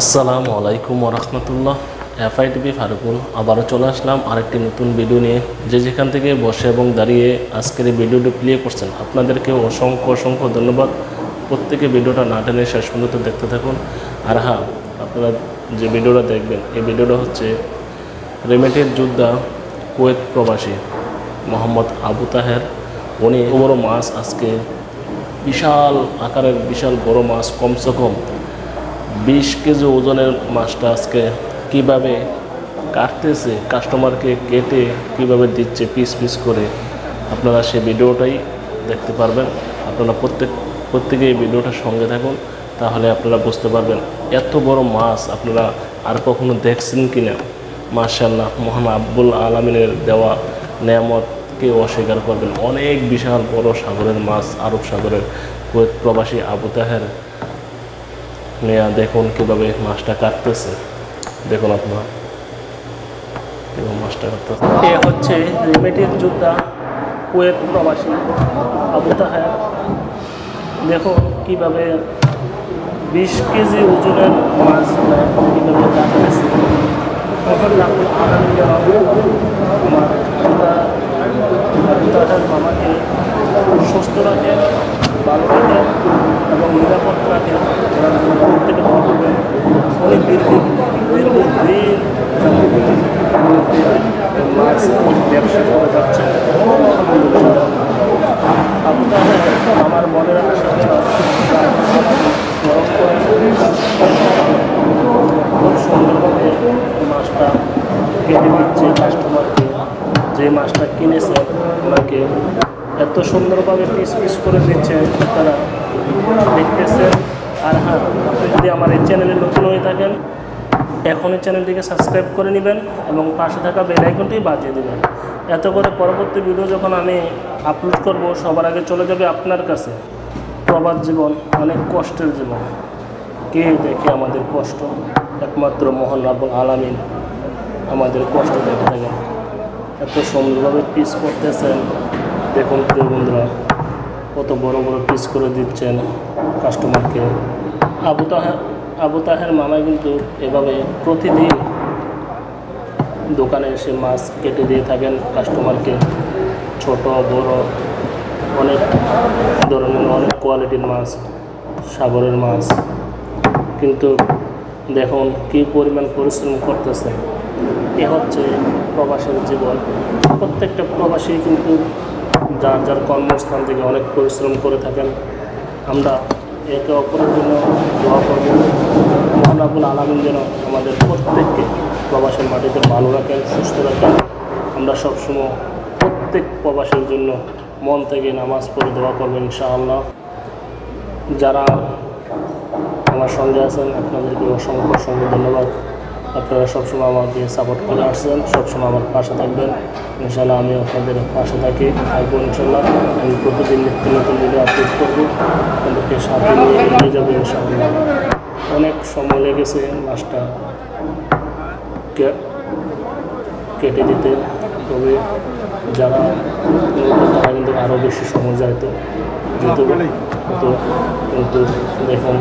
আসসালামু আলাইকুম ওরহমতুল্লাহ। এফআইটিভি ফারুকুল আবারও চলে আসলাম আরেকটি নতুন ভিডিও নিয়ে। যে যেখান থেকে বসে এবং দাঁড়িয়ে আজকের এই ভিডিওটি প্লে করছেন আপনাদেরকে অসংখ্য অসংখ্য ধন্যবাদ। প্রত্যেকে ভিডিওটা না টেনে শেষ পর্যন্ত দেখতে থাকুন। আর হ্যাঁ, আপনারা যে ভিডিওটা দেখবেন এই ভিডিওটা হচ্ছে রেমিটেড যোদ্ধা কুয়েত প্রবাসী মোহাম্মদ আবু তাহের। উনি বড় মাছ, আজকে বিশাল আকারের বিশাল বড় মাছ, কমসে কম 20 কেজি ওজনের মাছটা আজকে কিভাবে কাটতেছে, কাস্টমারকে কেটে কিভাবে দিচ্ছে পিস পিস করে, আপনারা সেই ভিডিওটাই দেখতে পারবেন। আপনারা প্রত্যেকে এই ভিডিওটার সঙ্গে থাকুন, তাহলে আপনারা বুঝতে পারবেন এত বড় মাছ আপনারা আর কখনো দেখছেন কি না। মাশাআল্লাহ, মহান আব্বুল আলামিনের দেওয়া নেয়ামতকে অস্বীকার করবেন। অনেক বিশাল বড় সাগরের মাছ, আরব সাগরের কুয়েত প্রবাসী আবু তাহের মিয়া দেখুন কিভাবে মাছটা কাটতেছে। দেখুন আপনারা মাছটা কাটতেছে। এ হচ্ছে রেমিটেড যোদ্ধা কুয়েত প্রবাসী আবু তাহের। দেখুন কিভাবে 20 কেজি ওজনের মাছ কিভাবে কাটতেছে। তখন আব্বুল আলামিন যেন আমার আবু তাহের মামাকে সুস্থ রাখেন, ভালো রাখেন এবং নিরাপদ রাখেন। প্রত্যেকে দোয়া করবেন। অনেক দীর্ঘদিন মাছ ব্যবসা করে যাচ্ছেন। আবু তাহের আমার মনের আশা যেন গরম করে খুব সুন্দরভাবে মাছটা কেটে দিচ্ছে কাস্টমারকে। যে মাছটা কিনেছে ওনাকে এত সুন্দরভাবে পিস পিস করে দিচ্ছে, তারা দেখতেছেন। আর হ্যাঁ, আপনি যদি আমার এই চ্যানেলে নতুন হয়ে থাকেন এখনই চ্যানেলটিকে সাবস্ক্রাইব করে নেবেন এবং পাশে থাকা বেল আইকনটি বাজিয়ে দেবেন। এত করে পরবর্তী ভিডিও যখন আমি আপলোড করব সবার আগে চলে যাবে আপনার কাছে। প্রবাস জীবন অনেক কষ্টের জীবন, কে দেখে আমাদের কষ্ট? একমাত্র মহান আব্বুল আলামিন আমাদের কষ্ট দেখে থাকেন। এত সুন্দরভাবে পিস করতেছেন। দেখুন প্রিয় বন্ধুরা, কত বড় বড় পিস করে দিচ্ছেন কাস্টমারকে। আবু তাহের মামা কিন্তু এভাবে প্রতিদিন দোকানে এসে মাছ কেটে দিয়ে থাকেন কাস্টমারকে। ছোট বড় অনেক ধরনের অনেক কোয়ালিটির মাছ, সাগরের মাছ। কিন্তু দেখুন কী পরিমাণ পরিশ্রম করতেছে। এ হচ্ছে প্রবাসের জীবন। প্রত্যেকটা প্রবাসী কিন্তু যার যার কর্মস্থান থেকে অনেক পরিশ্রম করে থাকেন। আমরা একে অপরের জন্য দোয়া করব, মহান আব্বুল আলামিন যেন আমাদের প্রত্যেককে প্রবাসের মাটিতে ভালো রাখেন, সুস্থ রাখেন। আমরা সবসময় প্রত্যেক প্রবাসের জন্য মন থেকে নামাজ পড়ে দোয়া করবেন ইনশাআল্লাহ। যারা আমার সঙ্গে আছেন আপনাদেরকে অসংখ্য অসংখ্য ধন্যবাদ। আপনারা সবসময় আমাকে সাপোর্ট করে আসছেন, সবসময় আমার পাশে থাকবেন ইনশাআল্লাহ। আমি আপনাদের পাশে থাকবো ইনশাআল্লাহ। আমি প্রতিদিন নিত্য নতুন ভিডিও আপলোড করবো, আপনাদেরকে সাথে নিয়ে এগিয়ে যাবো ইনশাআল্লাহ। অনেক সময় লেগেছে মাছটা কেটে দিতে, তবে যারা নতুন তারা কিন্তু আরও বেশি সময় যাইতো যেত, কিন্তু দেখুন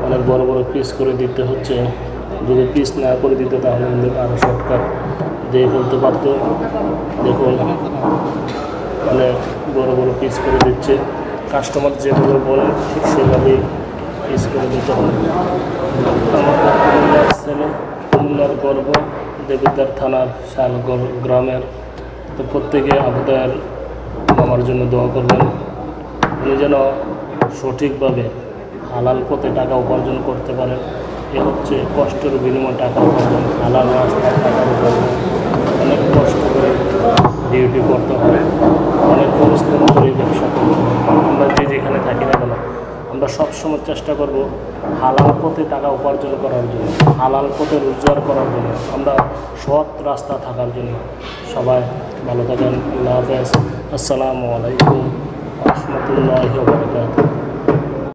অনেক বড় বড় পিস করে দিতে হচ্ছে। যদি পিস না করে দিতে তাহলে কিন্তু আরও শর্টকাট দিয়ে ফেলতে পারত। দেখুন অনেক বড় বড় পিস করে দিচ্ছে। কাস্টমার যেভাবে বলে ঠিক সেভাবেই পিস করে দিতে হবে। আমাদের কুমিল্লার ছেলে, কুমিল্লার গর্ব, দেবিদ্বার থানার শালগড় গ্রামের। তো প্রত্যেকে আবু তাহের মামার জন্য দোয়া করবেন। উনি যেন সঠিকভাবে হালাল পথে টাকা উপার্জন করতে পারেন। এ হচ্ছে কষ্টের বিনিময়ে টাকা উপার্জন, হালাল রাস্তায় টাকা উপার্জন। অনেক কষ্ট করে ডিউটি করতে হবে, অনেক পরিশ্রম করে ব্যবসা করতে হবে। আমরা যেখানে থাকি না কেন আমরা সবসময় চেষ্টা করব হালাল পথে টাকা উপার্জন করার জন্য, হালাল পথে রোজগার করার জন্য, আমরা সৎ রাস্তা থাকার জন্য। সবাই ভালো থাকেন। আল্লাহ হাফেজ। আসসালামু আলাইকুম ওয়া রাহমাতুল্লাহি ওয়া বারাকাতুহু।